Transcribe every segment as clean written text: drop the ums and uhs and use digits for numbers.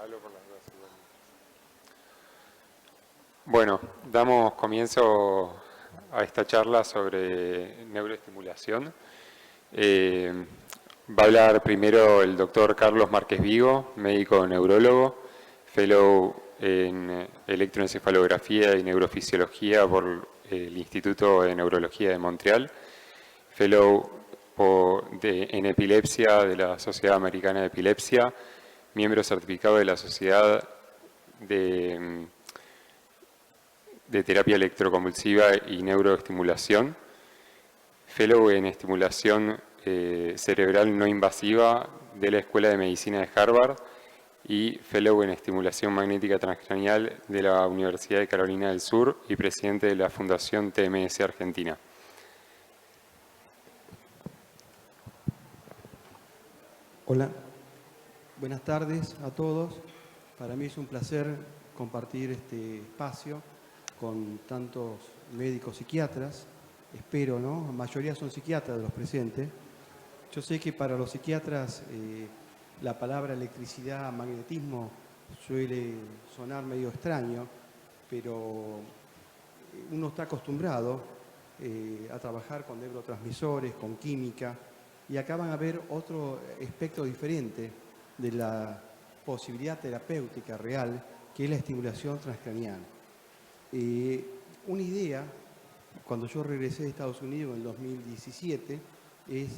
Hablo por las dudas igual. Bueno, damos comienzo a esta charla sobre neuroestimulación. Va a hablar primero el doctor Carlos Márquez Vigo, médico neurólogo, fellow en electroencefalografía y neurofisiología por el Instituto de Neurología de Montreal, fellow en epilepsia de la Sociedad Americana de Epilepsia, miembro certificado de la Sociedad de terapia electroconvulsiva y neuroestimulación, fellow en estimulación cerebral no invasiva de la Escuela de Medicina de Harvard y fellow en estimulación magnética transcranial de la Universidad de Carolina del Sur y presidente de la Fundación TMS Argentina. Hola, buenas tardes a todos. Para mí es un placer compartir este espacio con tantos médicos psiquiatras. Espero, ¿no? La mayoría son psiquiatras de los presentes. Yo sé que para los psiquiatras la palabra electricidad, magnetismo suele sonar medio extraño, pero uno está acostumbrado a trabajar con neurotransmisores, con química, y acá van a ver otro aspecto diferente de la posibilidad terapéutica real, que es la estimulación transcranial. Una idea, cuando yo regresé de Estados Unidos en el 2017, es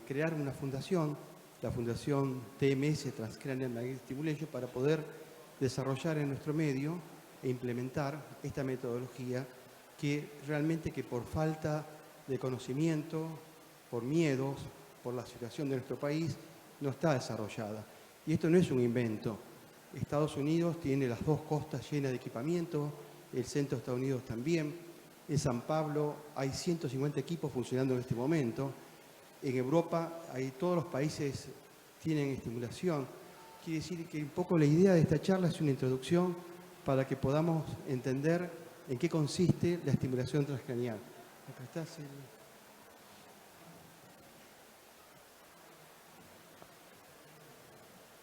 crear una fundación, la Fundación TMS, Transcranial Magnetic Stimulation, para poder desarrollar en nuestro medio e implementar esta metodología que realmente por falta de conocimiento, por miedos, por la situación de nuestro país, no está desarrollada. Y esto no es un invento. Estados Unidos tiene las dos costas llenas de equipamiento, el centro de Estados Unidos también. En San Pablo hay 150 equipos funcionando en este momento. En Europa todos los países tienen estimulación. Quiere decir que un poco la idea de esta charla es una introducción para que podamos entender en qué consiste la estimulación transcranial. Acá está,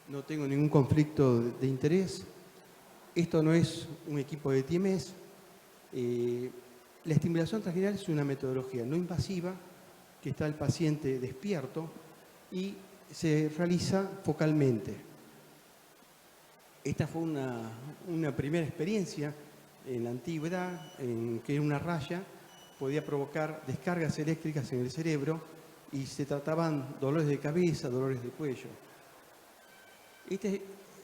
no tengo ningún conflicto de interés. Esto no es un equipo de TMS. La estimulación transcranial es una metodología no invasiva que está el paciente despierto y se realiza focalmente. Esta fue una primera experiencia en la antigüedad en que una raya podía provocar descargas eléctricas en el cerebro y se trataban dolores de cabeza, dolores de cuello. Este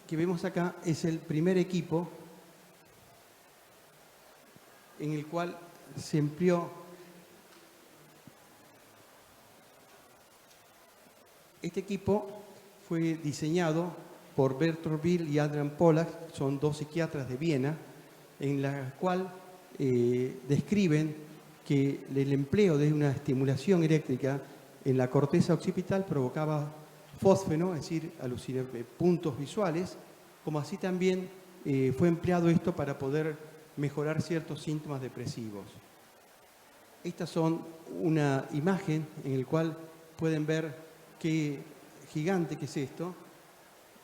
que vemos acá es el primer equipo en el cual se empleó este equipo. Fue diseñado por Bertolt Bill y Adrian Pollack, son dos psiquiatras de Viena, en la cual describen que el empleo de una estimulación eléctrica en la corteza occipital provocaba fósfeno, es decir, puntos visuales, como así también fue empleado esto para poder mejorar ciertos síntomas depresivos. Estas son una imagen en la cual pueden ver qué gigante que es esto.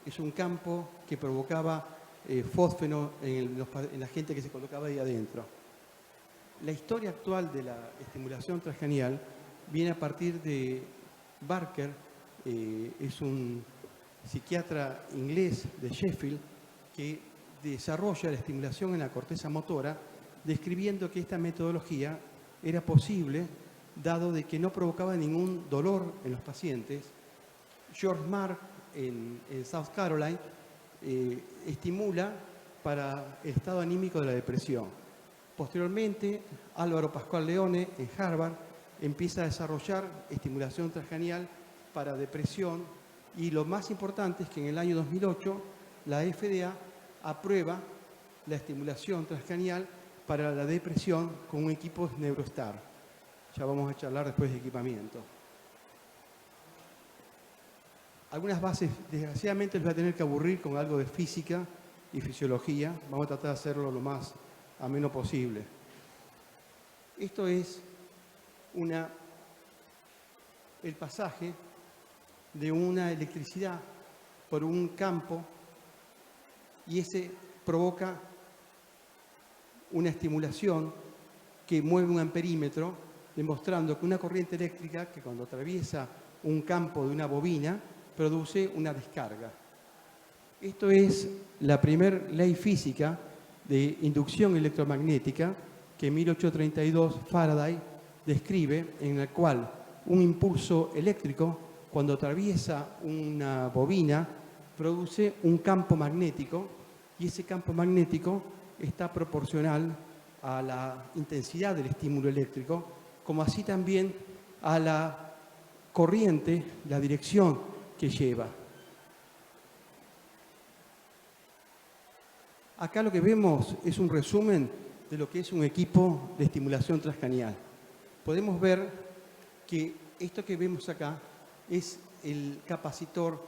Es un campo que provocaba fósfeno en la gente que se colocaba ahí adentro. La historia actual de la estimulación transcranial viene a partir de Barker, es un psiquiatra inglés de Sheffield que desarrolla la estimulación en la corteza motora, describiendo que esta metodología era posible dado de que no provocaba ningún dolor en los pacientes. George Mark en South Carolina estimula para el estado anímico de la depresión. Posteriormente, Álvaro Pascual Leone en Harvard empieza a desarrollar estimulación transcranial para depresión, y lo más importante es que en el año 2008 la FDA aprueba la estimulación transcranial para la depresión con un equipo NeuroStar. Ya vamos a charlar después de equipamiento. Algunas bases, desgraciadamente les voy a tener que aburrir con algo de física y fisiología. Vamos a tratar de hacerlo lo más ameno posible. Esto es el pasaje de una electricidad por un campo y ese provoca una estimulación que mueve un amperímetro, demostrando que una corriente eléctrica que cuando atraviesa un campo de una bobina produce una descarga. Esto es la primera ley física de inducción electromagnética que en 1832 Faraday describe, en la cual un impulso eléctrico, cuando atraviesa una bobina, produce un campo magnético, y ese campo magnético está proporcional a la intensidad del estímulo eléctrico, como así también a la corriente, la dirección que lleva. Acá lo que vemos es un resumen de lo que es un equipo de estimulación transcranial. Podemos ver que esto que vemos acá es el capacitor,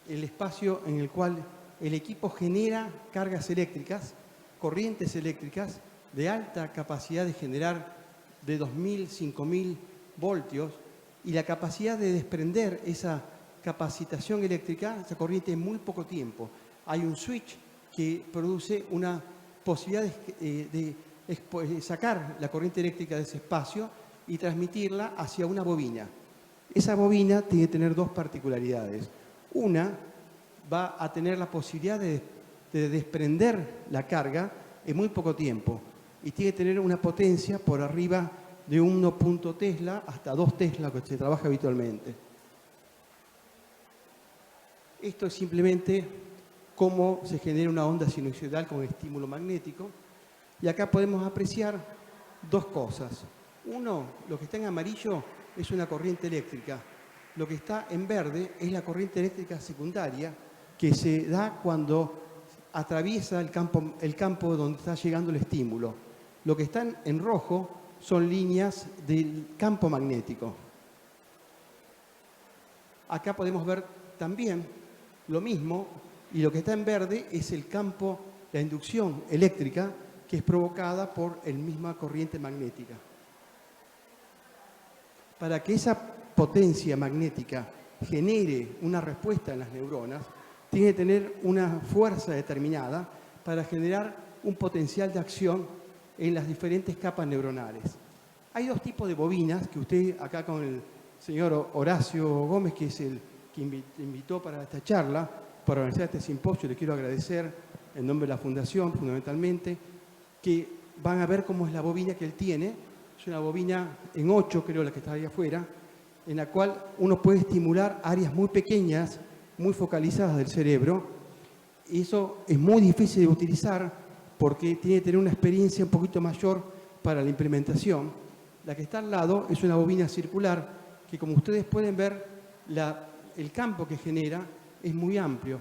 el espacio en el cual el equipo genera cargas eléctricas, corrientes eléctricas de alta capacidad de generar de 2000, 5000 voltios, y la capacidad de desprender esa capacitación eléctrica, esa corriente, en muy poco tiempo. Hay un switch que produce una posibilidad de sacar la corriente eléctrica de ese espacio y transmitirla hacia una bobina. Esa bobina tiene que tener dos particularidades. Una, va a tener la posibilidad de desprender la carga en muy poco tiempo, y tiene que tener una potencia por arriba de 1 Tesla hasta 2 Tesla, que se trabaja habitualmente. Esto es simplemente cómo se genera una onda sinusoidal con estímulo magnético, y acá podemos apreciar dos cosas. Uno, lo que está en amarillo es una corriente eléctrica. Lo que está en verde es la corriente eléctrica secundaria, que se da cuando atraviesa el campo donde está llegando el estímulo. Lo que está en rojo son líneas del campo magnético. Acá podemos ver también lo mismo, y lo que está en verde es el campo, la inducción eléctrica, que es provocada por la misma corriente magnética. Para que esa potencia magnética genere una respuesta en las neuronas, tiene que tener una fuerza determinada para generar un potencial de acción en las diferentes capas neuronales. Hay dos tipos de bobinas que usted, acá con el señor Horacio Gómez, que es el que invitó para esta charla, para organizar este simposio, le quiero agradecer en nombre de la Fundación, fundamentalmente, que van a ver cómo es la bobina que él tiene. Es una bobina en 8, creo, la que está ahí afuera, en la cual uno puede estimular áreas muy pequeñas, muy focalizadas del cerebro. Y eso es muy difícil de utilizar porque tiene que tener una experiencia un poquito mayor para la implementación. La que está al lado es una bobina circular que, como ustedes pueden ver, el campo que genera es muy amplio.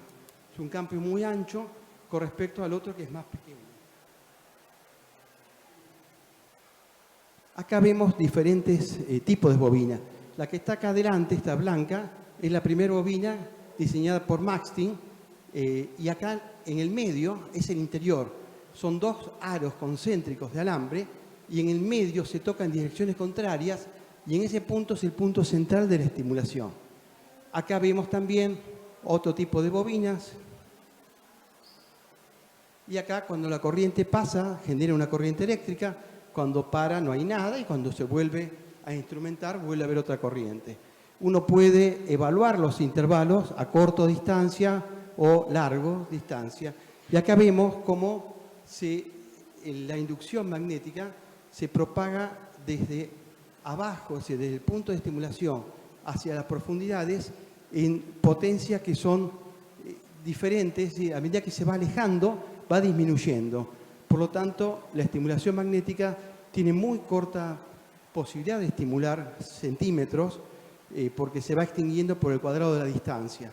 Es un campo muy ancho con respecto al otro, que es más pequeño. Acá vemos diferentes tipos de bobinas. La que está acá adelante, esta blanca, es la primera bobina diseñada por Maxting, y acá en el medio es el interior. Son dos aros concéntricos de alambre, y en el medio se tocan en direcciones contrarias, y en ese punto es el punto central de la estimulación. Acá vemos también otro tipo de bobinas, y acá cuando la corriente pasa genera una corriente eléctrica, cuando para no hay nada, y cuando se vuelve a instrumentar vuelve a haber otra corriente. Uno puede evaluar los intervalos a corta distancia o largo distancia, y acá vemos cómo la inducción magnética se propaga desde abajo, desde el punto de estimulación hacia las profundidades, en potencias que son diferentes, y a medida que se va alejando va disminuyendo. Por lo tanto, la estimulación magnética tiene muy corta posibilidad de estimular centímetros, porque se va extinguiendo por el cuadrado de la distancia.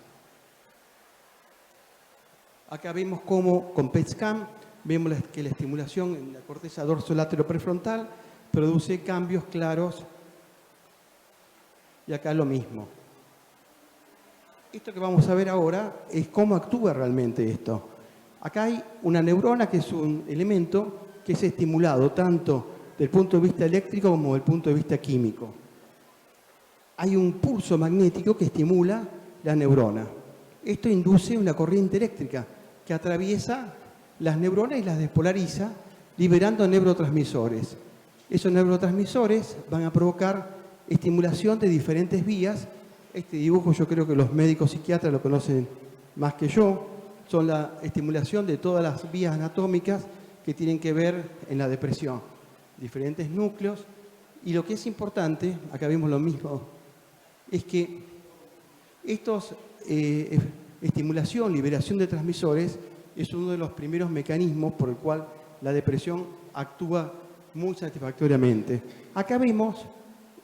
Acá vemos cómo con PET-scan vemos que la estimulación en la corteza dorsolateral-prefrontal produce cambios claros, y acá lo mismo. Esto que vamos a ver ahora es cómo actúa realmente esto. Acá hay una neurona, que es un elemento que es estimulado tanto desde el punto de vista eléctrico como desde el punto de vista químico. Hay un pulso magnético que estimula la neurona. Esto induce una corriente eléctrica, que atraviesa las neuronas y las despolariza, liberando neurotransmisores. Esos neurotransmisores van a provocar estimulación de diferentes vías. Este dibujo yo creo que los médicos psiquiatras lo conocen más que yo. Son la estimulación de todas las vías anatómicas que tienen que ver en la depresión. Diferentes núcleos. Y lo que es importante, acá vemos lo mismo, es que estos estimulación, liberación de transmisores, es uno de los primeros mecanismos por el cual la depresión actúa muy satisfactoriamente. Acá vemos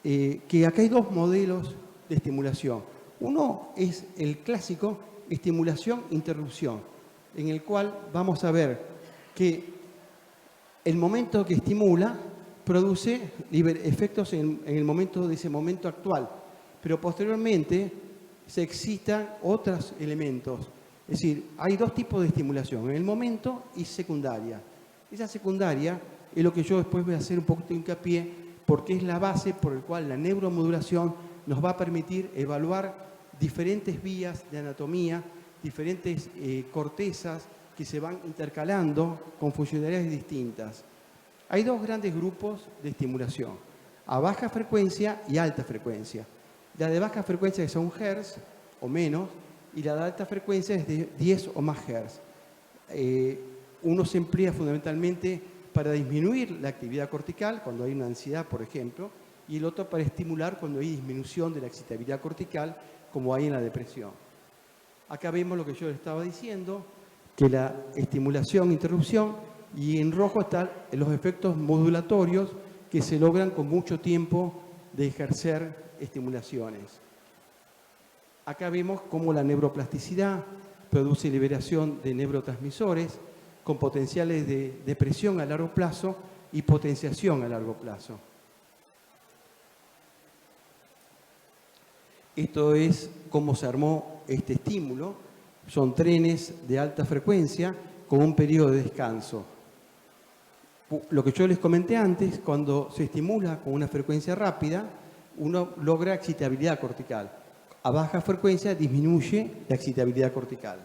que acá hay dos modelos de estimulación. Uno es el clásico estimulación-interrupción, en el cual vamos a ver que el momento que estimula produce efectos en el momento de ese momento actual, pero posteriormente se excitan otros elementos. Es decir, hay dos tipos de estimulación, en el momento y secundaria. Esa secundaria es lo que yo después voy a hacer un poquito de hincapié, porque es la base por la cual la neuromodulación nos va a permitir evaluar diferentes vías de anatomía, diferentes cortezas que se van intercalando con funcionalidades distintas. Hay dos grandes grupos de estimulación, a baja frecuencia y alta frecuencia. La de baja frecuencia que son Hz o menos, y la de alta frecuencia es de 10 o más Hz. Uno se emplea fundamentalmente para disminuir la actividad cortical cuando hay una ansiedad, por ejemplo, y el otro para estimular cuando hay disminución de la excitabilidad cortical, como hay en la depresión. Acá vemos lo que yo les estaba diciendo, que la estimulación, interrupción, y en rojo están los efectos modulatorios que se logran con mucho tiempo de ejercer estimulaciones. Acá vemos cómo la neuroplasticidad produce liberación de neurotransmisores con potenciales de depresión a largo plazo y potenciación a largo plazo. Esto es cómo se armó este estímulo. Son trenes de alta frecuencia con un periodo de descanso. Lo que yo les comenté antes, cuando se estimula con una frecuencia rápida, uno logra excitabilidad cortical. A baja frecuencia disminuye la excitabilidad cortical.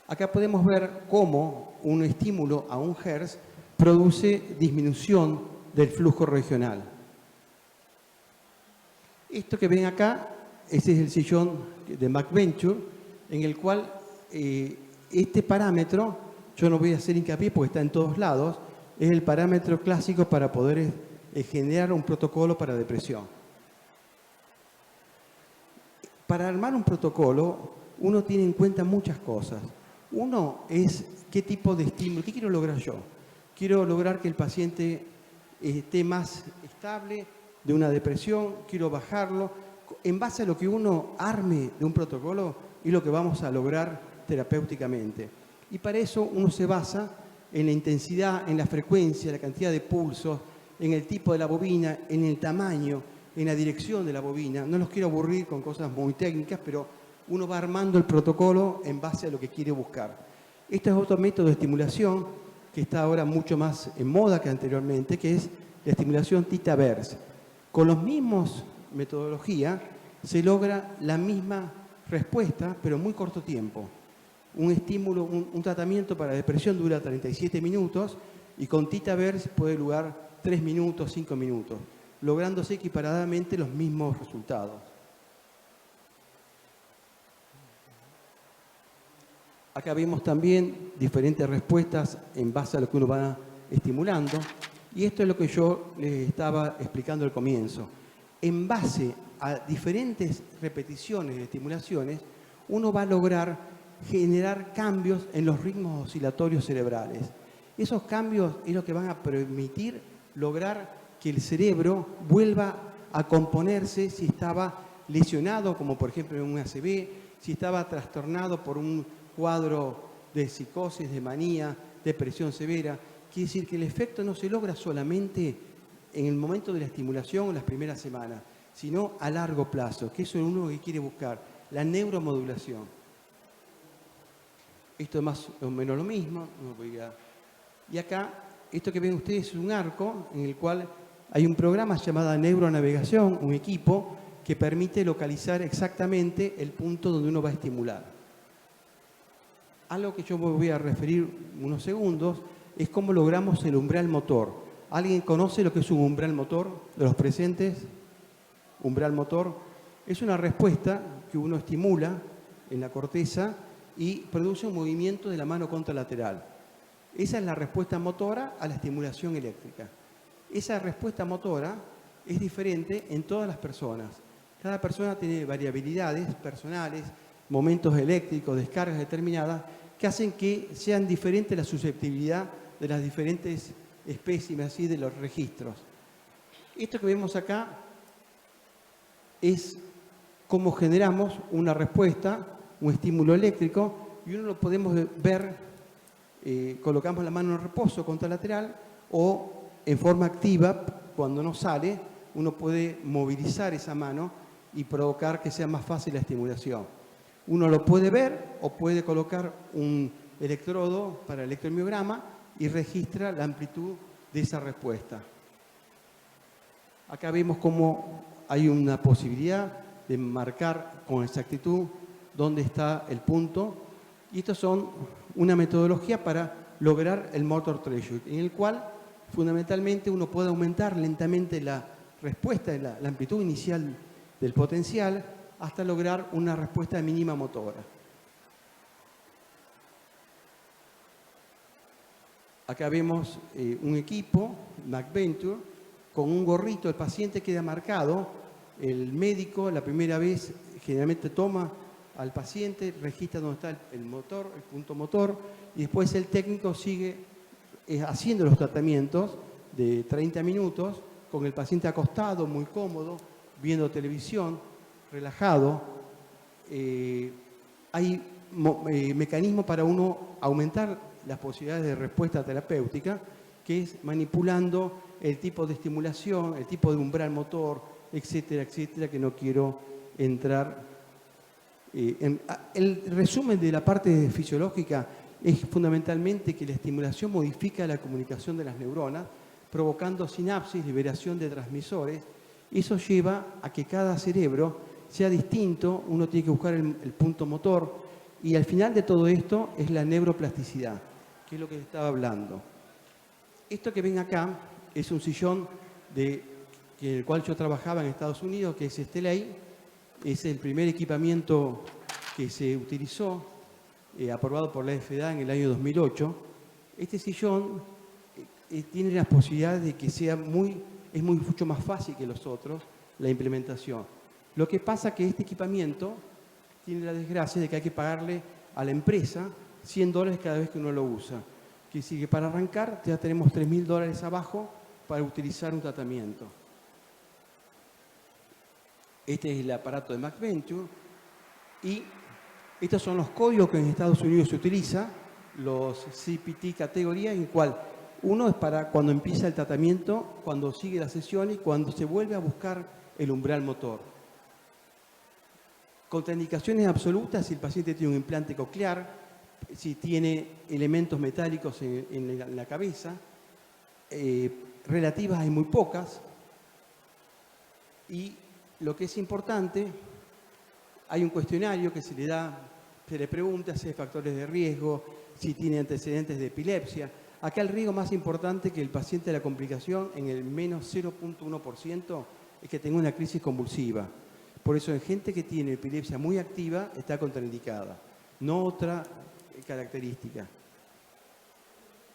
Acá podemos ver cómo un estímulo a 1 Hz produce disminución del flujo regional. Esto que ven acá, ese es el sillón de McVenture, en el cual este parámetro, yo no voy a hacer hincapié porque está en todos lados, es el parámetro clásico para poder generar un protocolo para depresión. Para armar un protocolo, uno tiene en cuenta muchas cosas. Uno es qué tipo de estímulo, qué quiero lograr yo. Quiero lograr que el paciente esté más estable de una depresión, quiero bajarlo. En base a lo que uno arme de un protocolo es lo que vamos a lograr terapéuticamente. Y para eso uno se basa en la intensidad, en la frecuencia, la cantidad de pulsos, en el tipo de la bobina, en el tamaño, en la dirección de la bobina. No los quiero aburrir con cosas muy técnicas, pero uno va armando el protocolo en base a lo que quiere buscar. Este es otro método de estimulación que está ahora mucho más en moda que anteriormente, que es la estimulación Theta-Vers. Con los mismos metodologías se logra la misma respuesta, pero en muy corto tiempo. Un estímulo, un tratamiento para depresión dura 37 minutos y con Theta-Vers puede durar 3 minutos, 5 minutos, lográndose equiparadamente los mismos resultados. Acá vemos también diferentes respuestas en base a lo que uno va estimulando, y esto es lo que yo les estaba explicando al comienzo. En base a diferentes repeticiones de estimulaciones, uno va a lograr generar cambios en los ritmos oscilatorios cerebrales. Esos cambios es lo que van a permitir lograr que el cerebro vuelva a componerse si estaba lesionado, como por ejemplo en un ACV, si estaba trastornado por un cuadro de psicosis, de manía, depresión severa. Quiere decir que el efecto no se logra solamente en el momento de la estimulación o las primeras semanas, sino a largo plazo, que eso es uno que quiere buscar, la neuromodulación. Esto es más o menos lo mismo. Y acá, esto que ven ustedes es un arco en el cual hay un programa llamado Neuronavegación, un equipo que permite localizar exactamente el punto donde uno va a estimular. Algo que yo me voy a referir unos segundos es cómo logramos el umbral motor. ¿Alguien conoce lo que es un umbral motor de los presentes? Umbral motor es una respuesta que uno estimula en la corteza y produce un movimiento de la mano contralateral. Esa es la respuesta motora a la estimulación eléctrica. Esa respuesta motora es diferente en todas las personas. Cada persona tiene variabilidades personales, momentos eléctricos, descargas determinadas, que hacen que sean diferentes la susceptibilidad de las diferentes espécimes así de los registros. Esto que vemos acá es cómo generamos una respuesta, un estímulo eléctrico, y uno lo podemos ver, colocamos la mano en reposo contralateral o en forma activa, cuando no sale, uno puede movilizar esa mano y provocar que sea más fácil la estimulación. Uno lo puede ver o puede colocar un electrodo para electromiograma y registra la amplitud de esa respuesta. Acá vemos cómo hay una posibilidad de marcar con exactitud dónde está el punto. Y estos son una metodología para lograr el motor threshold, en el cual fundamentalmente uno puede aumentar lentamente la respuesta de la amplitud inicial del potencial hasta lograr una respuesta mínima motora. Acá vemos un equipo, MacVenture, con un gorrito. El paciente queda marcado. El médico la primera vez generalmente toma al paciente, registra dónde está el motor, el punto motor, y después el técnico sigue haciendo los tratamientos de 30 minutos con el paciente acostado, muy cómodo, viendo televisión, relajado. Hay mecanismos para uno aumentar las posibilidades de respuesta terapéutica, que es manipulando el tipo de estimulación, el tipo de umbral motor, etcétera, etcétera, que no quiero entrar. El resumen de la parte fisiológica es fundamentalmente que la estimulación modifica la comunicación de las neuronas, provocando sinapsis, liberación de transmisores. Eso lleva a que cada cerebro sea distinto, uno tiene que buscar el punto motor, y al final de todo esto es la neuroplasticidad, que es lo que estaba hablando. Esto que ven acá es un sillón en el cual yo trabajaba en Estados Unidos, que es Esteley. Es el primer equipamiento que se utilizó, aprobado por la FDA en el año 2008. Este sillón tiene las posibilidades de que sea mucho más fácil que los otros la implementación. Lo que pasa es que este equipamiento tiene la desgracia de que hay que pagarle a la empresa $100 cada vez que uno lo usa. Que decir que para arrancar ya tenemos $3.000 abajo para utilizar un tratamiento. Este es el aparato de MacVenture y estos son los códigos que en Estados Unidos se utiliza, los CPT categoría, en cual uno es para cuando empieza el tratamiento, cuando sigue la sesión y cuando se vuelve a buscar el umbral motor. Contraindicaciones absolutas si el paciente tiene un implante coclear, si tiene elementos metálicos en la cabeza, relativas hay muy pocas. Y lo que es importante, hay un cuestionario que se le pregunta si hay factores de riesgo, si tiene antecedentes de epilepsia. Acá el riesgo más importante que el paciente de la complicación, en el menos 0.1%, es que tenga una crisis convulsiva. Por eso en gente que tiene epilepsia muy activa está contraindicada, no otra característica.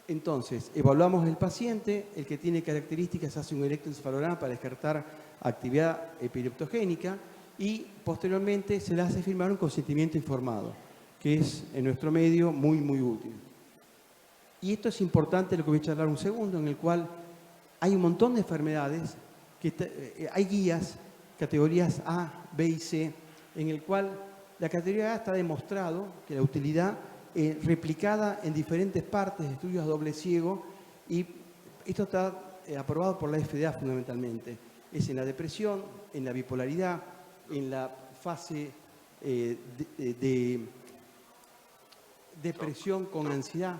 Entonces, evaluamos el paciente, el que tiene características hace un electroencefalograma para descartar actividad epileptogénica y posteriormente se le hace firmar un consentimiento informado, que es en nuestro medio muy, muy útil. Y esto es importante, lo que voy a charlar un segundo, en el cual hay un montón de enfermedades, hay guías, categorías A, B y C, en el cual la categoría A está demostrado que la utilidad replicada en diferentes partes de estudios a doble ciego, y esto está aprobado por la FDA fundamentalmente. Es en la depresión, en la bipolaridad, en la fase de depresión con ansiedad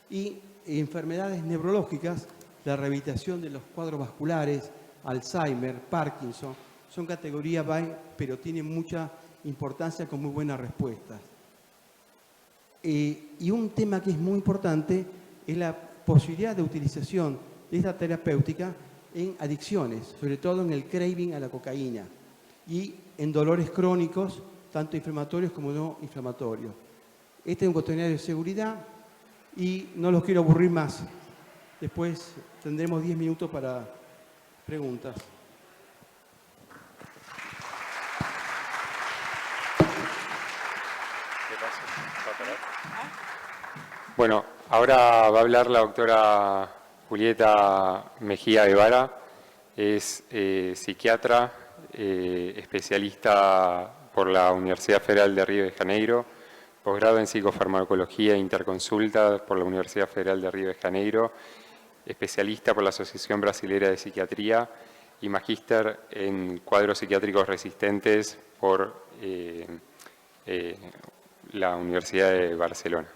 y enfermedades neurológicas, la rehabilitación de los cuadros vasculares, Alzheimer, Parkinson, son categorías B, pero tienen mucha importancia con muy buenas respuestas. Y un tema que es muy importante es la posibilidad de utilización de esta terapéutica en adicciones, sobre todo en el craving a la cocaína y en dolores crónicos, tanto inflamatorios como no inflamatorios. Este es un cuestionario de seguridad y no los quiero aburrir más. Después tendremos 10 minutos para preguntas. Bueno, ahora va a hablar la doctora Julieta Mejía Guevara. Es psiquiatra, especialista por la Universidad Federal de Río de Janeiro, posgrado en psicofarmacología e interconsulta por la Universidad Federal de Río de Janeiro, especialista por la Asociación Brasilera de Psiquiatría y magíster en cuadros psiquiátricos resistentes por la Universidad de Barcelona.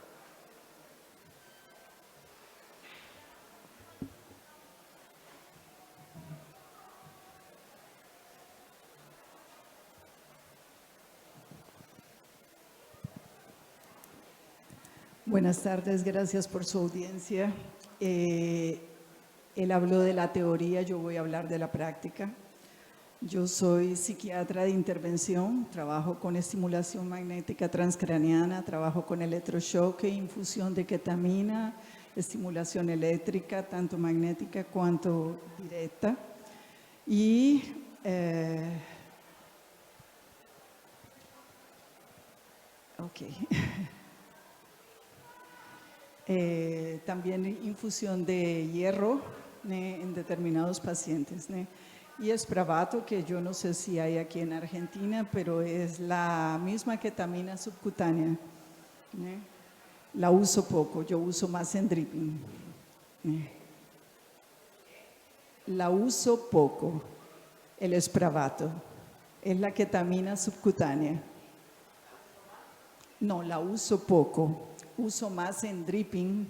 Buenas tardes, gracias por su audiencia. Él habló de la teoría, yo voy a hablar de la práctica. Yo soy psiquiatra de intervención, trabajo con estimulación magnética transcraniana, trabajo con electroshock, infusión de ketamina, estimulación eléctrica, tanto magnética cuanto directa. Y también infusión de hierro en determinados pacientes. Y Spravato, que yo no sé si hay aquí en Argentina, pero es la misma ketamina subcutánea. La uso poco, yo uso más en dripping. La uso poco, el Spravato. Es la ketamina subcutánea. No, la uso poco. Uso más en dripping,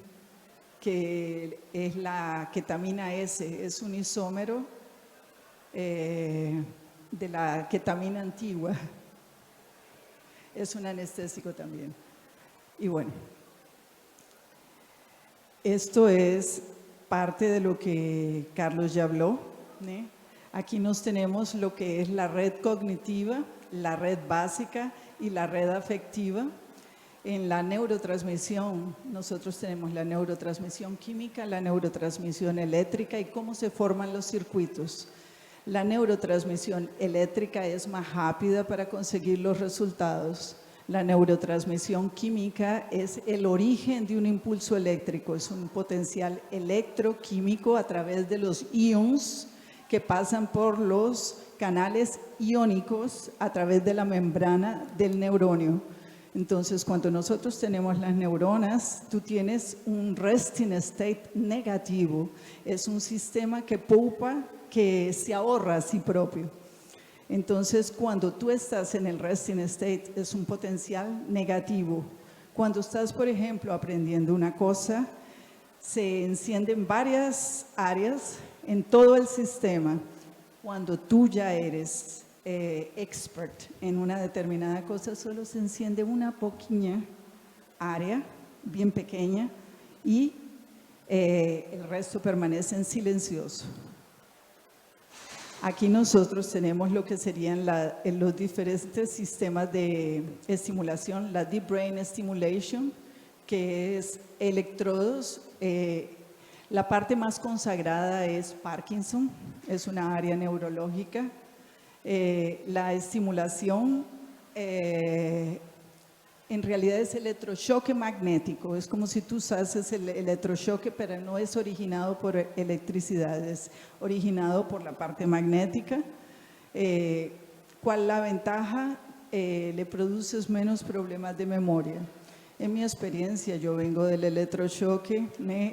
que es la ketamina S, es un isómero de la ketamina antigua. Es un anestésico también. Y bueno, esto es parte de lo que Carlos ya habló. Aquí nos tenemos lo que es la red cognitiva, la red básica y la red afectiva. En la neurotransmisión, nosotros tenemos la neurotransmisión química, la neurotransmisión eléctrica y cómo se forman los circuitos. La neurotransmisión eléctrica es más rápida para conseguir los resultados. La neurotransmisión química es el origen de un impulso eléctrico, es un potencial electroquímico a través de los ions que pasan por los canales iónicos a través de la membrana del neuronio. Entonces, cuando nosotros tenemos las neuronas, tú tienes un resting state negativo. Es un sistema que pupa, que se ahorra a sí propio. Entonces, cuando tú estás en el resting state, es un potencial negativo. Cuando estás, por ejemplo, aprendiendo una cosa, se encienden varias áreas en todo el sistema. Cuando tú ya eres expert en una determinada cosa, solo se enciende una pequeña área, bien pequeña, y el resto permanece en silencioso. Aquí nosotros tenemos lo que serían los diferentes sistemas de estimulación, la Deep Brain Stimulation, que es electrodos. La parte más consagrada es Parkinson, es una área neurológica. La estimulación en realidad es electrochoque magnético, es como si tú haces el electrochoque, pero no es originado por electricidad, es originado por la parte magnética. ¿Cuál es la ventaja? Le produces menos problemas de memoria. En mi experiencia, yo vengo del electrochoque,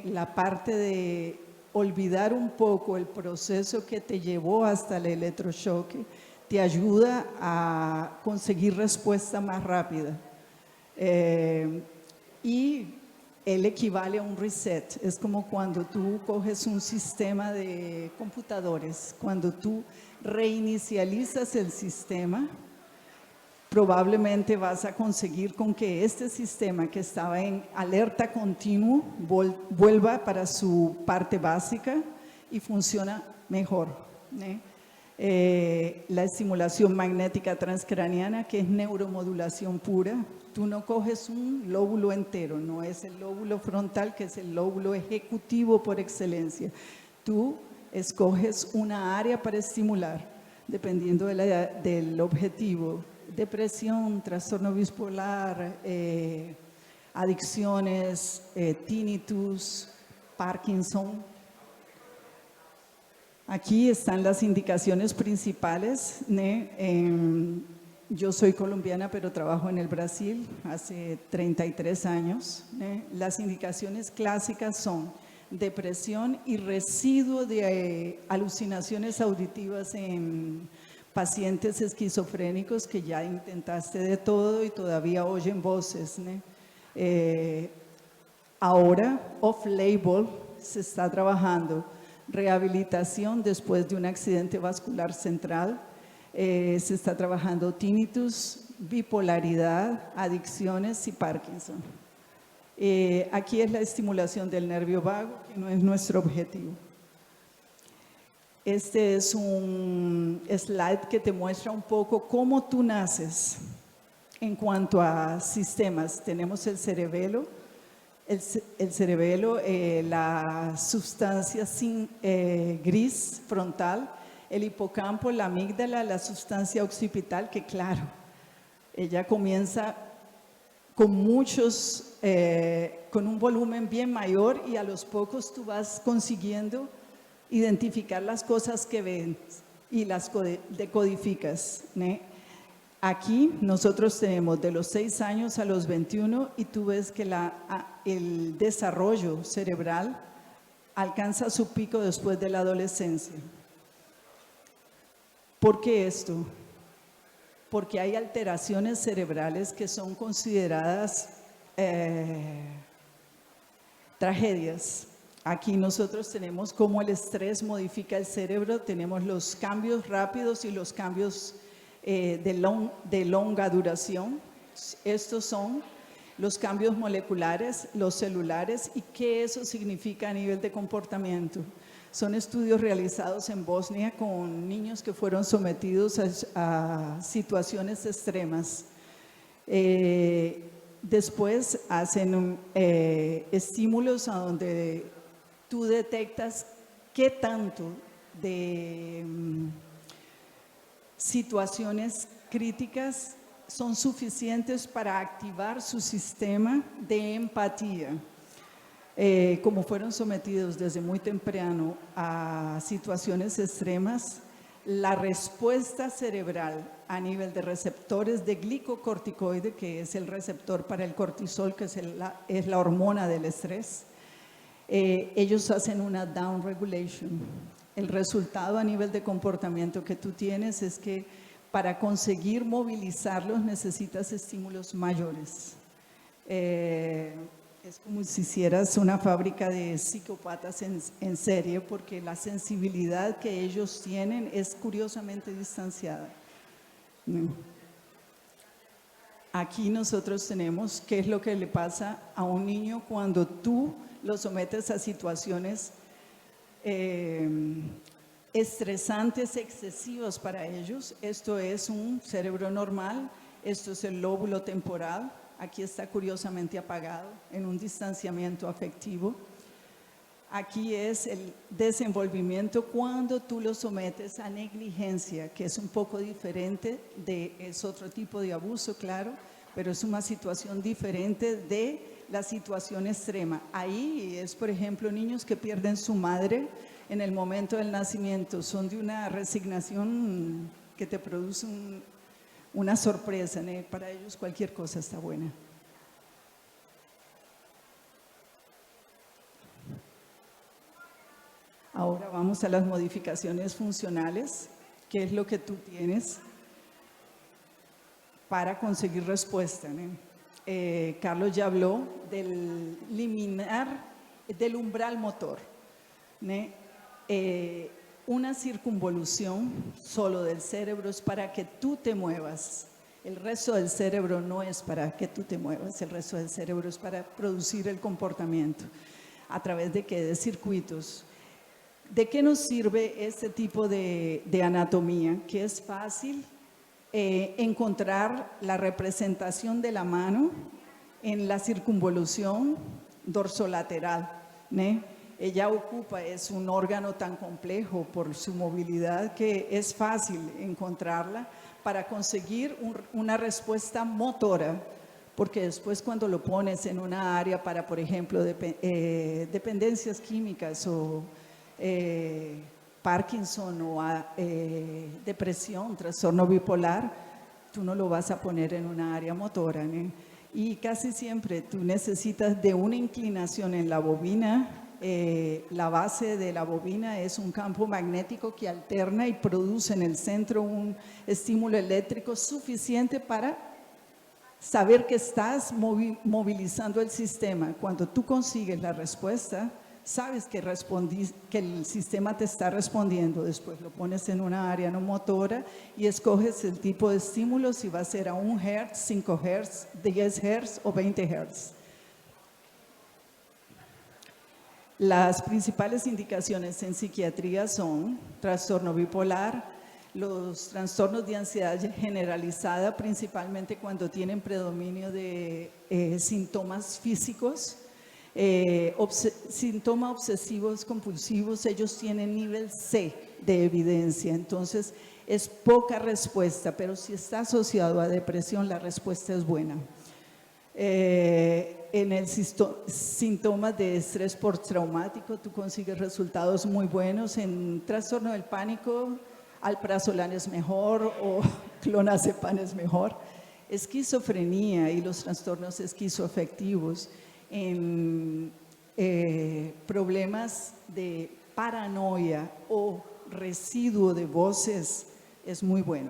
la parte de olvidar un poco el proceso que te llevó hasta el electrochoque te ayuda a conseguir respuesta más rápida. Y él equivale a un reset. Es como cuando tú coges un sistema de computadores, cuando tú reinicializas el sistema, probablemente vas a conseguir con que este sistema que estaba en alerta continua vuelva para su parte básica y funciona mejor, ¿no? La estimulación magnética transcraniana, que es neuromodulación pura. Tú no coges un lóbulo entero, no es el lóbulo frontal, que es el lóbulo ejecutivo por excelencia. Tú escoges una área para estimular, dependiendo del objetivo. Depresión, trastorno bipolar, adicciones, tinnitus, Parkinson. Aquí están las indicaciones principales, ¿no? Yo soy colombiana, pero trabajo en el Brasil hace 33 años, ¿no? Las indicaciones clásicas son depresión y residuo de alucinaciones auditivas en pacientes esquizofrénicos que ya intentaste de todo y todavía oyen voces, ¿no? Ahora, off-label, se está trabajando rehabilitación después de un accidente vascular central, se está trabajando tinnitus, bipolaridad, adicciones y Parkinson. Aquí es la estimulación del nervio vago, que no es nuestro objetivo. Este es un slide que te muestra un poco cómo tú naces en cuanto a sistemas. Tenemos el cerebelo, la sustancia gris frontal, el hipocampo, la amígdala, la sustancia occipital, que claro, ella comienza con con un volumen bien mayor y a los pocos tú vas consiguiendo identificar las cosas que ves y las decodificas, ¿no? Aquí nosotros tenemos de los 6 años a los 21 y tú ves que el desarrollo cerebral alcanza su pico después de la adolescencia. ¿Por qué esto? Porque hay alteraciones cerebrales que son consideradas tragedias. Aquí nosotros tenemos cómo el estrés modifica el cerebro, tenemos los cambios rápidos y los cambios de longa duración. Estos son los cambios moleculares, los celulares y qué eso significa a nivel de comportamiento. Son estudios realizados en Bosnia con niños que fueron sometidos a situaciones extremas. Después hacen estímulos a donde tú detectas qué tanto de situaciones críticas son suficientes para activar su sistema de empatía. Como fueron sometidos desde muy temprano a situaciones extremas, la respuesta cerebral a nivel de receptores de glicocorticoide, que es el receptor para el cortisol, que es la hormona del estrés, ellos hacen una down regulation. El resultado a nivel de comportamiento que tú tienes es que para conseguir movilizarlos necesitas estímulos mayores. Es como si hicieras una fábrica de psicópatas en serie, porque la sensibilidad que ellos tienen es curiosamente distanciada. Aquí nosotros tenemos qué es lo que le pasa a un niño cuando tú lo sometes a situaciones estresantes excesivos para ellos. Esto es un cerebro normal, esto es el lóbulo temporal, aquí está curiosamente apagado en un distanciamiento afectivo. Aquí es el desenvolvimiento cuando tú lo sometes a negligencia, que es un poco diferente, es otro tipo de abuso, claro, pero es una situación diferente de la situación extrema. Ahí es, por ejemplo, niños que pierden su madre en el momento del nacimiento, son de una resignación que te produce una sorpresa, ¿no? Para ellos cualquier cosa está buena. Ahora vamos a las modificaciones funcionales, que es lo que tú tienes para conseguir respuesta, ¿no? Carlos ya habló del del umbral motor, ¿no? Una circunvolución solo del cerebro es para que tú te muevas El resto del cerebro no es para que tú te muevas, el resto del cerebro es para producir el comportamiento. ¿A través de qué? De circuitos. ¿De qué nos sirve este tipo de anatomía? Que es fácil encontrar la representación de la mano en la circunvolución dorsolateral, ¿no? Ella ocupa, es un órgano tan complejo por su movilidad que es fácil encontrarla para conseguir una respuesta motora, porque después cuando lo pones en una área para, por ejemplo, dependencias químicas o Parkinson o depresión, trastorno bipolar, tú no lo vas a poner en una área motora, ¿no? Y casi siempre tú necesitas de una inclinación en la bobina. La base de la bobina es un campo magnético que alterna y produce en el centro un estímulo eléctrico suficiente para saber que estás movilizando el sistema. Cuando tú consigues la respuesta, sabes que el sistema te está respondiendo. Después lo pones en una área no motora y escoges el tipo de estímulo, si va a ser a 1 Hz, 5 Hz, 10 Hz o 20 Hz. Las principales indicaciones en psiquiatría son trastorno bipolar, los trastornos de ansiedad generalizada, principalmente cuando tienen predominio de síntomas físicos, síntomas obsesivos compulsivos, ellos tienen nivel C de evidencia, entonces es poca respuesta, pero si está asociado a depresión, la respuesta es buena. En el síntomas de estrés postraumático, tú consigues resultados muy buenos. En trastorno del pánico, alprazolam es mejor o clonazepam es mejor. Esquizofrenia y los trastornos esquizoafectivos, en problemas de paranoia o residuo de voces, es muy bueno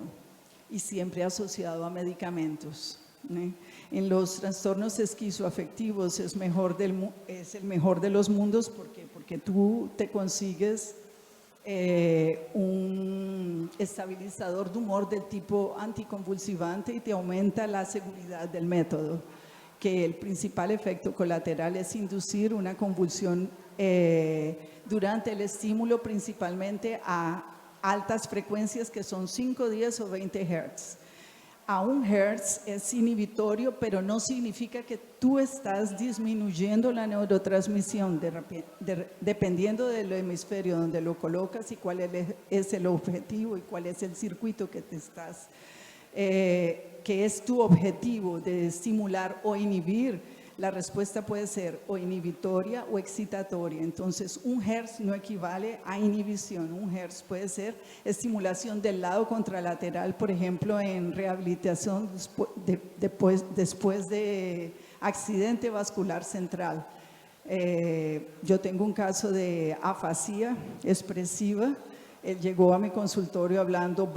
y siempre asociado a medicamentos, ¿no? En los trastornos esquizoafectivos es el mejor de los mundos porque tú te consigues un estabilizador de humor del tipo anticonvulsivante y te aumenta la seguridad del método, que el principal efecto colateral es inducir una convulsión durante el estímulo, principalmente a altas frecuencias que son 5, 10 o 20 Hz. A 1 Hz es inhibitorio, pero no significa que tú estás disminuyendo la neurotransmisión, dependiendo del hemisferio donde lo colocas y cuál es el objetivo y cuál es el circuito que te estás, que es tu objetivo de estimular o inhibir. La respuesta puede ser o inhibitoria o excitatoria. Entonces, 1 Hz no equivale a inhibición. 1 Hz puede ser estimulación del lado contralateral, por ejemplo, en rehabilitación después de accidente vascular central. Yo tengo un caso de afasia expresiva. Él llegó a mi consultorio hablando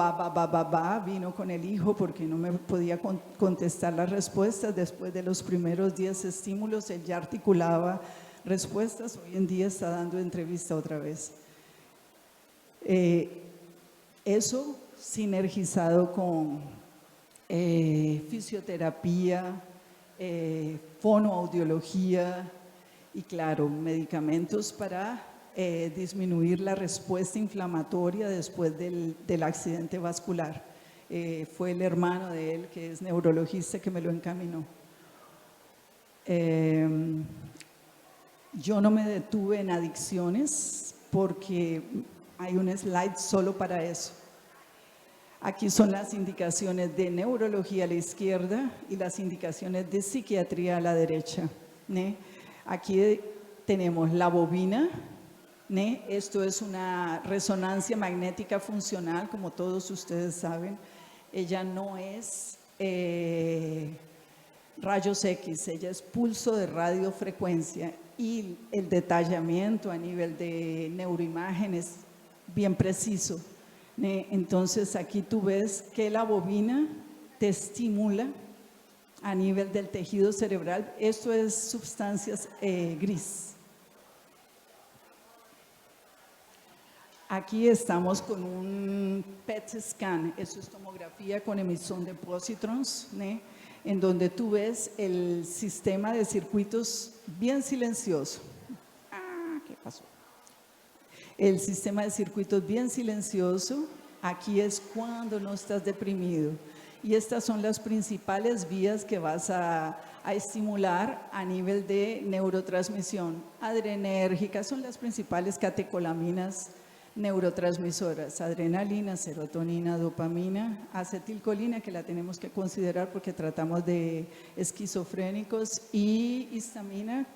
vino con el hijo porque no me podía contestar las respuestas. Después de los primeros 10 estímulos, él ya articulaba respuestas. Hoy en día está dando entrevista otra vez. Eso sinergizado con fisioterapia, fonoaudiología y, claro, medicamentos para disminuir la respuesta inflamatoria después del accidente vascular. Fue el hermano de él, que es neurologista, que me lo encaminó. Yo no me detuve en adicciones porque hay un slide solo para eso. Aquí son las indicaciones de neurología a la izquierda y las indicaciones de psiquiatría a la derecha, ¿no? Aquí tenemos la bobina, ¿no? Esto es una resonancia magnética funcional, como todos ustedes saben. Ella no es rayos X, ella es pulso de radiofrecuencia y el detallamiento a nivel de neuroimagen es bien preciso, ¿no? Entonces aquí tú ves que la bobina te estimula a nivel del tejido cerebral. Esto es sustancias gris. Aquí estamos con un PET scan, eso es tomografía con emisión de positrons, ¿no? En donde tú ves el sistema de circuitos bien silencioso. ¿Qué pasó? El sistema de circuitos bien silencioso, aquí es cuando no estás deprimido. Y estas son las principales vías que vas a estimular a nivel de neurotransmisión. Adrenérgica, son las principales catecolaminas neurotransmisoras, adrenalina, serotonina, dopamina, acetilcolina, que la tenemos que considerar porque tratamos de esquizofrénicos, y histamina,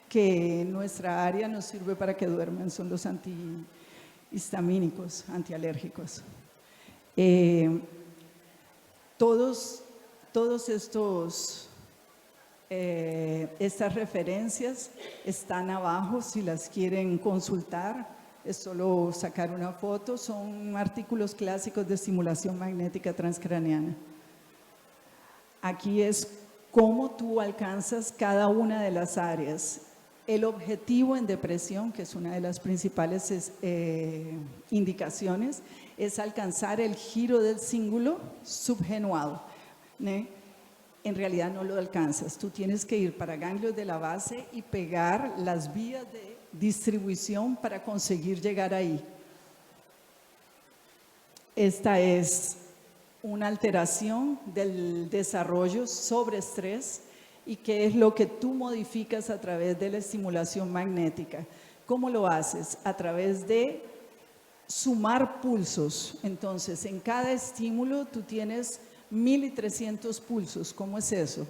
que en nuestra área nos sirve para que duerman, son los antihistamínicos, antialérgicos. Todos estas referencias están abajo si las quieren consultar. Es solo sacar una foto, son artículos clásicos de estimulación magnética transcraneana. Aquí es cómo tú alcanzas cada una de las áreas. El objetivo en depresión, que es una de las principales indicaciones, es alcanzar el giro del cíngulo subgenuado, ¿no? En realidad no lo alcanzas, tú tienes que ir para ganglios de la base y pegar las vías de distribución para conseguir llegar ahí. Esta es una alteración del desarrollo sobre estrés y qué es lo que tú modificas a través de la estimulación magnética. ¿Cómo lo haces? A través de sumar pulsos. Entonces, en cada estímulo tú tienes 1300 pulsos. ¿Cómo es eso?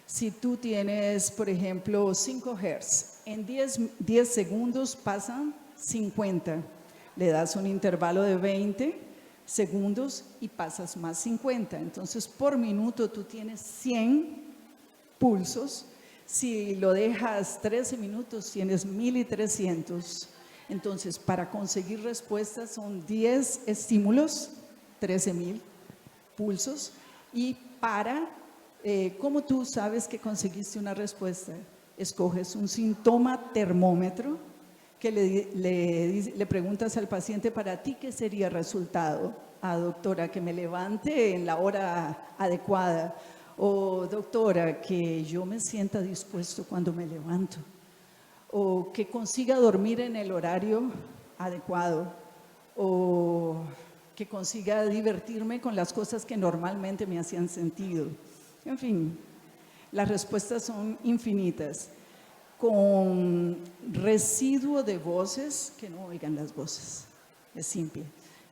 Si tú tienes, por ejemplo, 5 Hz, en 10 segundos pasan 50. Le das un intervalo de 20 segundos y pasas más 50. Entonces, por minuto tú tienes 100 pulsos. Si lo dejas 13 minutos, tienes 1300. Entonces, para conseguir respuestas son 10 estímulos, 13.000 pulsos. Y ¿cómo tú sabes que conseguiste una respuesta? Escoges un síntoma termómetro que le preguntas al paciente, para ti, ¿qué sería el resultado? Doctora, que me levante en la hora adecuada. O doctora, que yo me sienta dispuesto cuando me levanto. O que consiga dormir en el horario adecuado. O que consiga divertirme con las cosas que normalmente me hacían sentido. En fin, las respuestas son infinitas. Con residuo de voces, que no oigan las voces, es simple.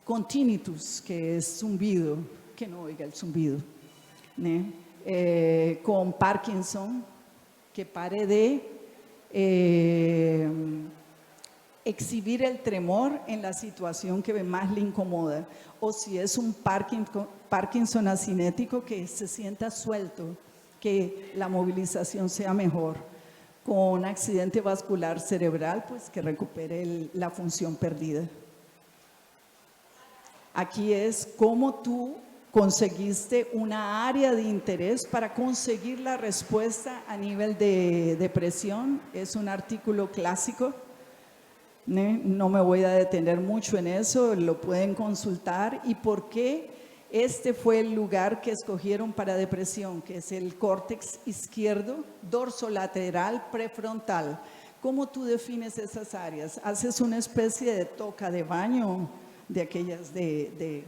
Con tinnitus, que es zumbido, que no oiga el zumbido. ¿No? Con Parkinson, que pare de exhibir el tremor en la situación que más le incomoda, o si es un Parkinson asinético, que se sienta suelto, que la movilización sea mejor. Con accidente vascular cerebral, pues que recupere la función perdida. Aquí es cómo tú conseguiste una área de interés para conseguir la respuesta a nivel de depresión. Es un artículo clásico. No me voy a detener mucho en eso, lo pueden consultar. ¿Y por qué este fue el lugar que escogieron para depresión? Que es el córtex izquierdo, dorsolateral, prefrontal. ¿Cómo tú defines esas áreas? Haces una especie de toca de baño, de aquellas de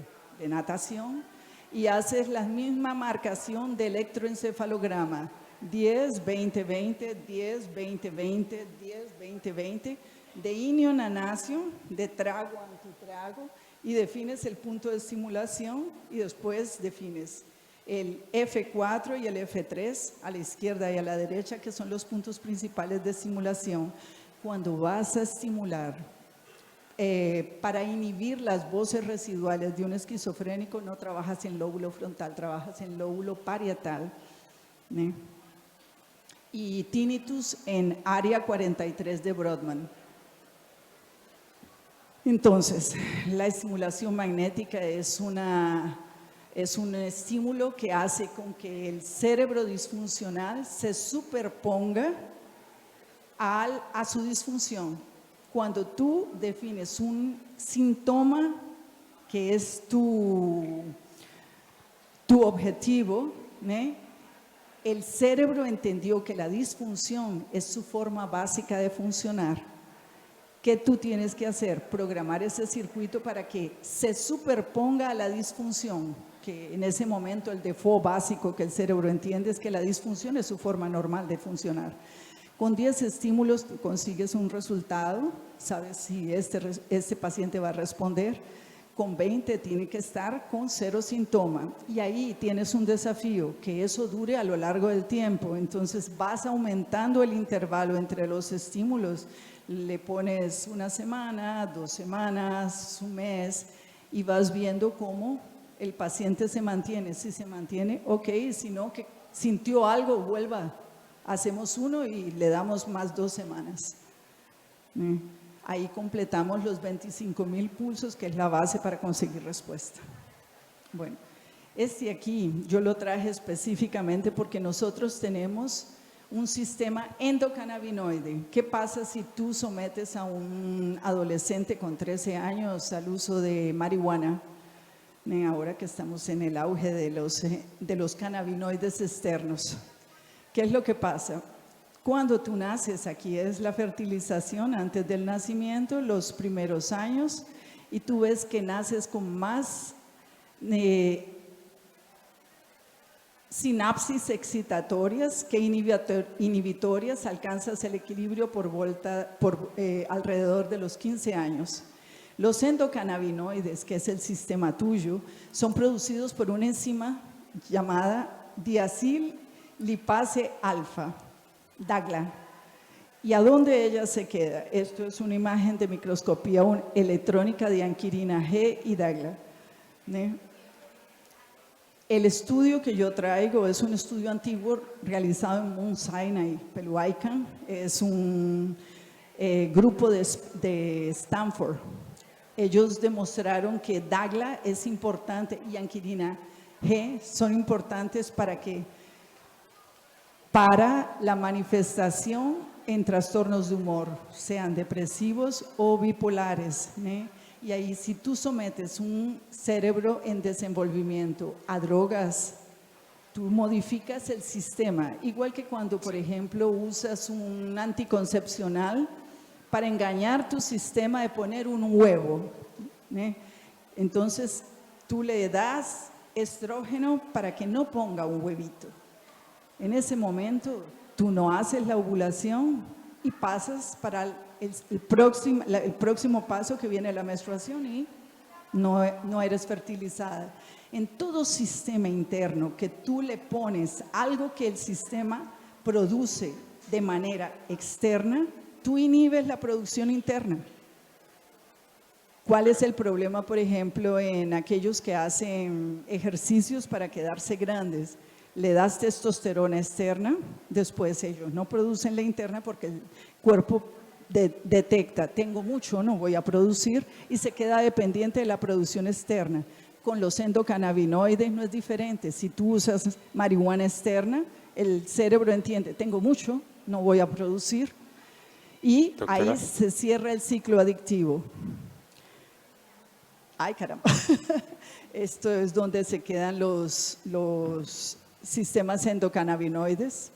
natación, y haces la misma marcación de electroencefalograma. 10, 20, 20, 10, 20, 20, 10, 20, 20, de inio nanacio, de trago a antitrago, y defines el punto de estimulación y después defines el F4 y el F3 a la izquierda y a la derecha, que son los puntos principales de estimulación. Cuando vas a estimular para inhibir las voces residuales de un esquizofrénico, no trabajas en lóbulo frontal, trabajas en lóbulo parietal. Y tinnitus en área 43 de Brodmann. Entonces, la estimulación magnética es un estímulo que hace con que el cerebro disfuncional se superponga a su disfunción. cuando tú defines un síntoma que es tu objetivo, ¿eh? El cerebro entendió que la disfunción es su forma básica de funcionar. ¿Qué tú tienes que hacer? Programar ese circuito para que se superponga a la disfunción, que en ese momento el default básico que el cerebro entiende es que la disfunción es su forma normal de funcionar. Con 10 estímulos tú consigues un resultado, sabes si este paciente va a responder. Con 20 tiene que estar con 0 síntoma, y ahí tienes un desafío, que eso dure a lo largo del tiempo. Entonces vas aumentando el intervalo entre los estímulos, le pones 1 semana, 2 semanas, 1 mes, y vas viendo cómo el paciente se mantiene. Si se mantiene, ok, si no, que sintió algo, vuelva, hacemos 1 y le damos más 2 semanas. Ahí completamos los 25.000 pulsos, que es la base para conseguir respuesta. Bueno, este aquí yo lo traje específicamente porque nosotros tenemos un sistema endocannabinoide. ¿Qué pasa si tú sometes a un adolescente con 13 años al uso de marihuana? Ahora que estamos en el auge de los cannabinoides externos. ¿Qué es lo que pasa? Cuando tú naces, aquí es la fertilización antes del nacimiento, los primeros años, y tú ves que naces con más sinapsis excitatorias que inhibitorias, alcanzas el equilibrio alrededor de los 15 años. Los endocannabinoides, que es el sistema tuyo, son producidos por una enzima llamada diacil lipase alfa, DAGLA. ¿Y a dónde ella se queda? Esto es una imagen de microscopía electrónica de anquirina G y DAGLA. El estudio que yo traigo es un estudio antiguo realizado en Mount Sinai, Peluaican. Es un grupo de Stanford. Ellos demostraron que DAGLA es importante y anquirina G son importantes para la manifestación en trastornos de humor, sean depresivos o bipolares. Y ahí, si tú sometes un cerebro en desenvolvimiento a drogas, tú modificas el sistema. Igual que cuando, por ejemplo, usas un anticoncepcional para engañar tu sistema de poner un huevo. Entonces, tú le das estrógeno para que no ponga un huevito. En ese momento, tú no haces la ovulación y pasas para el próximo paso, que viene la menstruación, y no eres fertilizada. En todo sistema interno que tú le pones algo que el sistema produce de manera externa, tú inhibes la producción interna. ¿Cuál es el problema, por ejemplo, en aquellos que hacen ejercicios para quedarse grandes? Le das testosterona externa, después ellos no producen la interna porque el cuerpo detecta, tengo mucho, no voy a producir, y se queda dependiente de la producción externa. Con los endocannabinoides no es diferente. Si tú usas marihuana externa, el cerebro entiende, tengo mucho, no voy a producir, y doctora, ahí se cierra el ciclo adictivo. Ay, caramba. Esto es donde se quedan los sistemas endocannabinoides.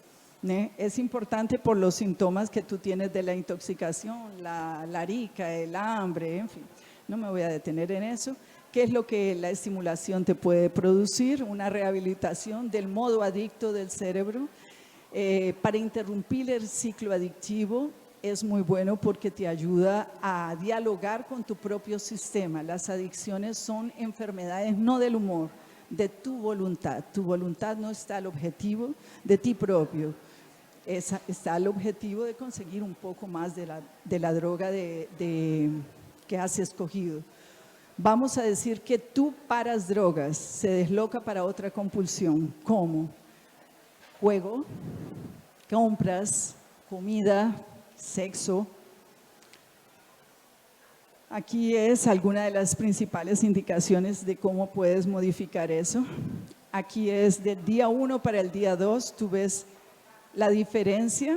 Es importante por los síntomas que tú tienes de la intoxicación, la larica, el hambre, en fin. No me voy a detener en eso. ¿Qué es lo que la estimulación te puede producir? Una rehabilitación del modo adicto del cerebro. Para interrumpir el ciclo adictivo es muy bueno porque te ayuda a dialogar con tu propio sistema. Las adicciones son enfermedades no del humor, de tu voluntad. Tu voluntad no está al objetivo de ti propio, está al objetivo de conseguir un poco más de la droga que has escogido. Vamos a decir que tú paras drogas, se desloca para otra compulsión. ¿Cómo? Juego, compras, comida, sexo. Aquí es alguna de las principales indicaciones de cómo puedes modificar eso. Aquí es del día 1 para el día 2, tú ves la diferencia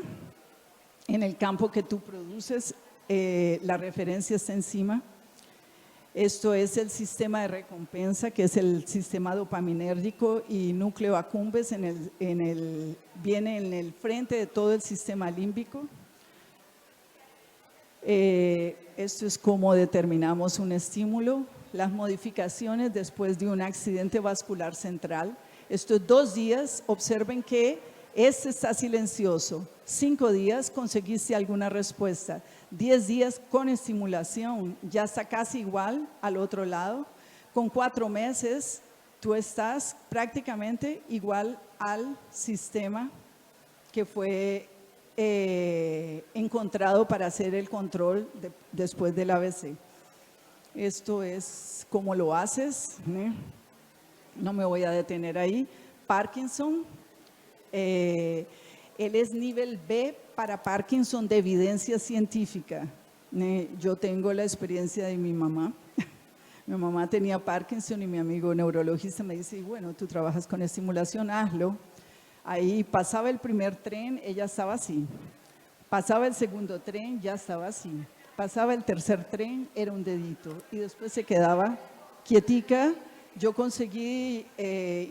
en el campo que tú produces la referencia está encima. Esto es el sistema de recompensa, que es el sistema dopaminérgico, y núcleo accumbens viene en el frente de todo el sistema límbico. Esto es cómo determinamos un estímulo. Las modificaciones después de un accidente vascular central. Estos 2 días, observen que este está silencioso. 5 días conseguiste alguna respuesta. 10 días con estimulación, ya está casi igual al otro lado. Con 4 meses, tú estás prácticamente igual al sistema que fue encontrado para hacer el control después del ABC. Esto es cómo lo haces, ¿eh? No me voy a detener ahí. Parkinson, él es nivel B para Parkinson de evidencia científica. Yo tengo la experiencia de mi mamá. Mi mamá tenía Parkinson y mi amigo neurologista me dice, bueno, tú trabajas con estimulación, hazlo. Ahí pasaba el primer tren, ella estaba así. Pasaba el segundo tren, ya estaba así. Pasaba el tercer tren, era un dedito. Y después se quedaba quietica. Yo conseguí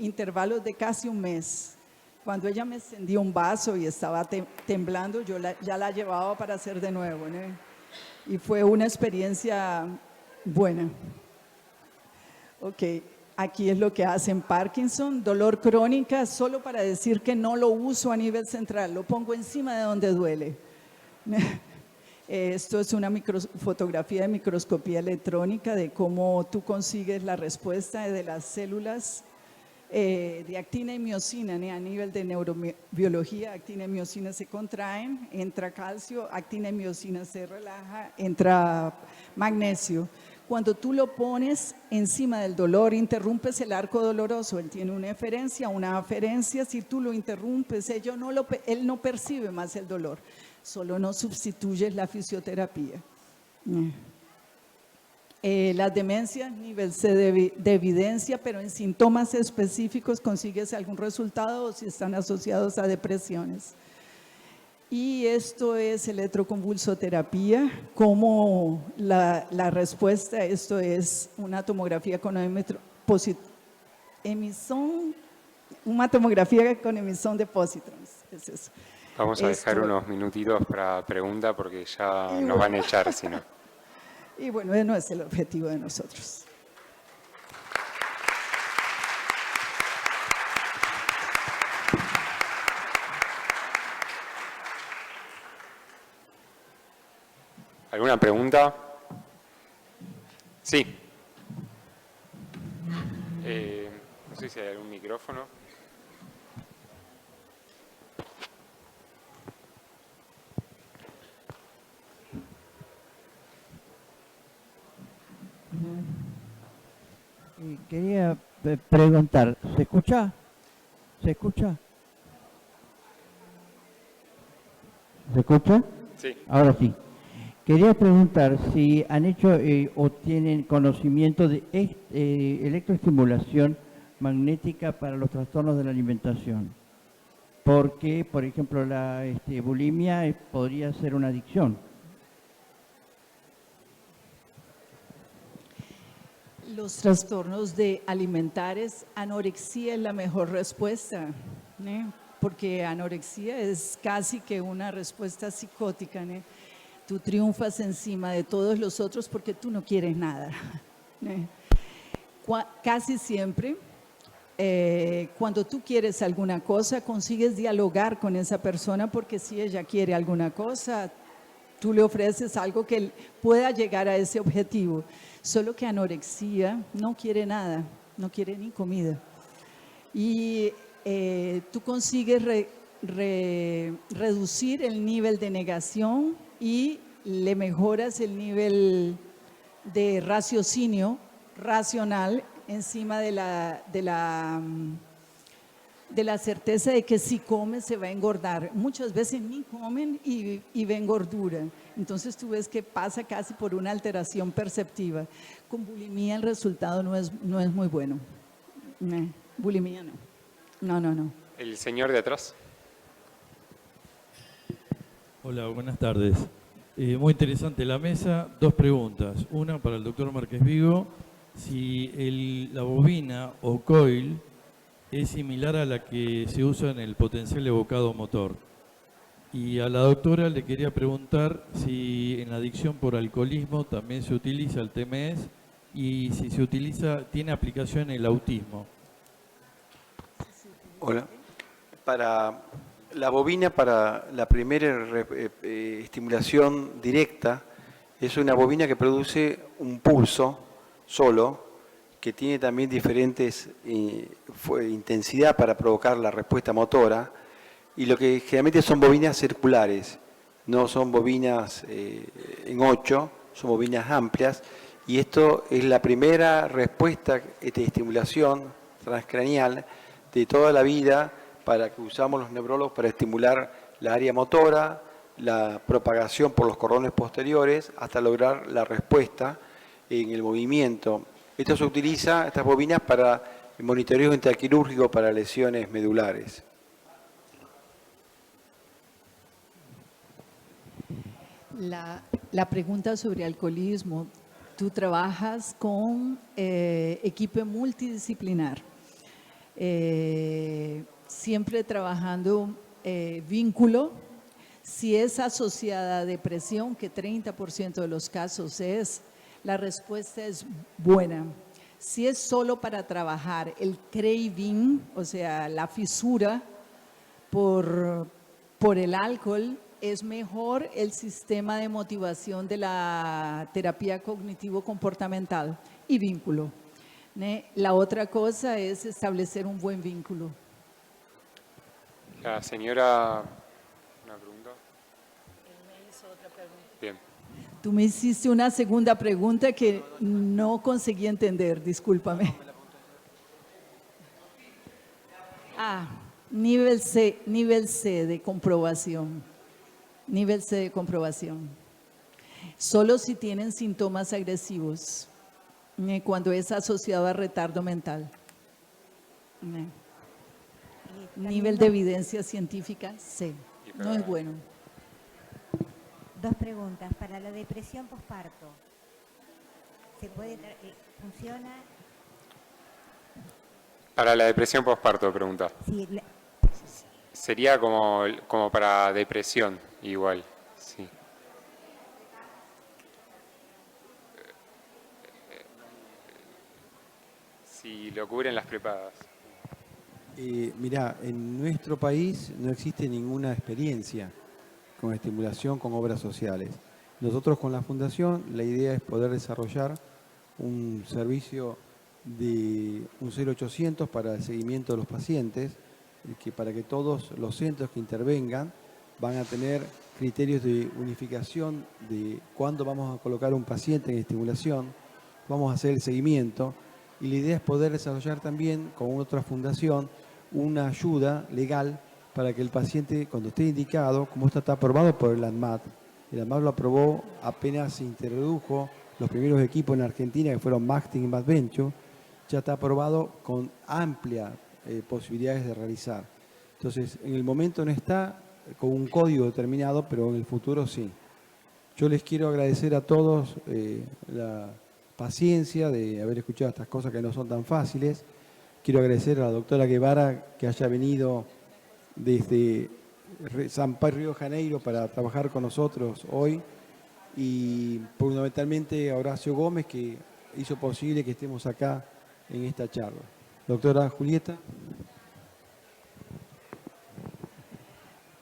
intervalos de casi un mes. Cuando ella me extendía un vaso y estaba temblando, yo ya la llevaba para hacer de nuevo, ¿no? Y fue una experiencia buena. Ok, aquí es lo que hacen Parkinson. Dolor crónica, solo para decir que no lo uso a nivel central, lo pongo encima de donde duele. Esto es una fotografía de microscopía electrónica de cómo tú consigues la respuesta de las células de actina y miocina, ¿no? A nivel de neurobiología, actina y miocina se contraen, entra calcio, actina y miocina se relaja, entra magnesio. Cuando tú lo pones encima del dolor, interrumpes el arco doloroso, él tiene una eferencia, una aferencia, si tú lo interrumpes, él no percibe más el dolor, solo no sustituyes la fisioterapia. Las demencias, nivel C de evidencia, pero en síntomas específicos consigues algún resultado o si están asociados a depresiones. Y esto es electroconvulsoterapia, como la respuesta, esto es una tomografía con una tomografía con emisión de positrons. Es eso. Vamos a dejar unos minutitos para pregunta porque ya nos van a echar, si no. Y bueno, no es el objetivo de nosotros. ¿Alguna pregunta? Sí. No sé si hay algún micrófono. Quería preguntar, ¿se escucha? ¿Se escucha? ¿Se escucha? Sí. Ahora sí. Quería preguntar si han hecho o tienen conocimiento de electroestimulación magnética para los trastornos de la alimentación. Porque, por ejemplo, la bulimia podría ser una adicción. Los trastornos alimentares, anorexia es la mejor respuesta, ¿no? Porque anorexia es casi que una respuesta psicótica, ¿no? Tú triunfas encima de todos los otros porque tú no quieres nada, ¿no? Casi siempre, cuando tú quieres alguna cosa, consigues dialogar con esa persona porque si ella quiere alguna cosa, tú le ofreces algo que pueda llegar a ese objetivo. Solo que anorexia no quiere nada, no quiere ni comida. Y tú consigues reducir el nivel de negación y le mejoras el nivel de raciocinio racional encima de la certeza de que si come se va a engordar. Muchas veces ni comen y ven gordura. Entonces tú ves que pasa casi por una alteración perceptiva. Con bulimia el resultado no es muy bueno. Bulimia no. No. El señor de atrás. Hola, buenas tardes. Muy interesante la mesa. Dos preguntas. Una para el doctor Márquez Vigo. Si la bobina o coil es similar a la que se usa en el potencial evocado motor. Y a la doctora le quería preguntar si en la adicción por alcoholismo también se utiliza el TMS y si se utiliza, tiene aplicación en el autismo. Hola. Para la bobina, para la primera estimulación directa, es una bobina que produce un pulso solo, que tiene también diferentes intensidad para provocar la respuesta motora, y lo que generalmente son bobinas circulares, no son bobinas en 8, son bobinas amplias, y esto es la primera respuesta de estimulación transcraneal de toda la vida para que usamos los neurólogos para estimular la área motora, la propagación por los cordones posteriores, hasta lograr la respuesta en el movimiento. Esto se utiliza, estas bobinas, para el monitoreo intraquirúrgico para lesiones medulares. La pregunta sobre alcoholismo, tú trabajas con equipo multidisciplinar, siempre trabajando vínculo. Si es asociada a depresión, que 30% de los casos es, la respuesta es buena. Si es solo para trabajar el craving, o sea, la fisura por el alcohol, es mejor el sistema de motivación de la terapia cognitivo-comportamental y vínculo. La otra cosa es establecer un buen vínculo. La señora, ¿una pregunta? Él me hizo otra pregunta. Bien. Tú me hiciste una segunda pregunta que no conseguí entender, discúlpame. Nivel C de comprobación. Nivel C de comprobación. Solo si tienen síntomas agresivos, cuando es asociado a retardo mental. Nivel de evidencia científica C. No es bueno. Dos preguntas. Para la depresión posparto, ¿funciona? Para la depresión postparto, pregunta. Sí, Sería como para depresión, igual, sí. Si lo cubren las prepagas. Mirá, en nuestro país no existe ninguna experiencia con estimulación con obras sociales. Nosotros con la Fundación, la idea es poder desarrollar un servicio de un 0800 para el seguimiento de los pacientes, para que todos los centros que intervengan van a tener criterios de unificación de cuándo vamos a colocar un paciente en estimulación, vamos a hacer el seguimiento, y la idea es poder desarrollar también con otra fundación una ayuda legal para que el paciente, cuando esté indicado, como esto está aprobado por el ANMAT lo aprobó apenas se introdujo los primeros equipos en Argentina, que fueron Maxting y MadVenture, ya está aprobado con amplia posibilidades de realizar. Entonces, en el momento no está con un código determinado, pero en el futuro sí. Yo les quiero agradecer a todos la paciencia de haber escuchado estas cosas que no son tan fáciles. Quiero agradecer a la doctora Guevara que haya venido desde San Pablo, Río de Janeiro, para trabajar con nosotros hoy, y fundamentalmente a Horacio Gómez, que hizo posible que estemos acá en esta charla. Doctora Julieta.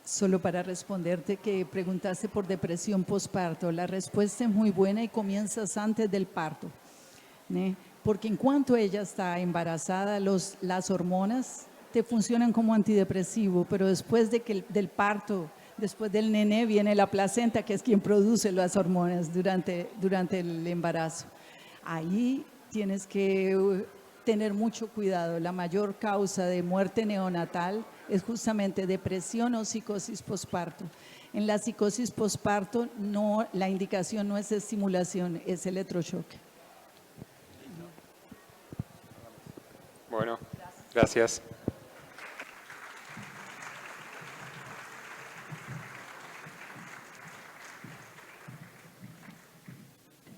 Solo para responderte que preguntaste por depresión postparto, la respuesta es muy buena y comienzas antes del parto, ¿no? Porque en cuanto ella está embarazada, las hormonas te funcionan como antidepresivo, pero después del parto, después del nené, viene la placenta, que es quien produce las hormonas durante el embarazo. Ahí tienes que tener mucho cuidado. La mayor causa de muerte neonatal es justamente depresión o psicosis posparto. En la psicosis posparto la indicación no es estimulación, es electroshock. Bueno, gracias.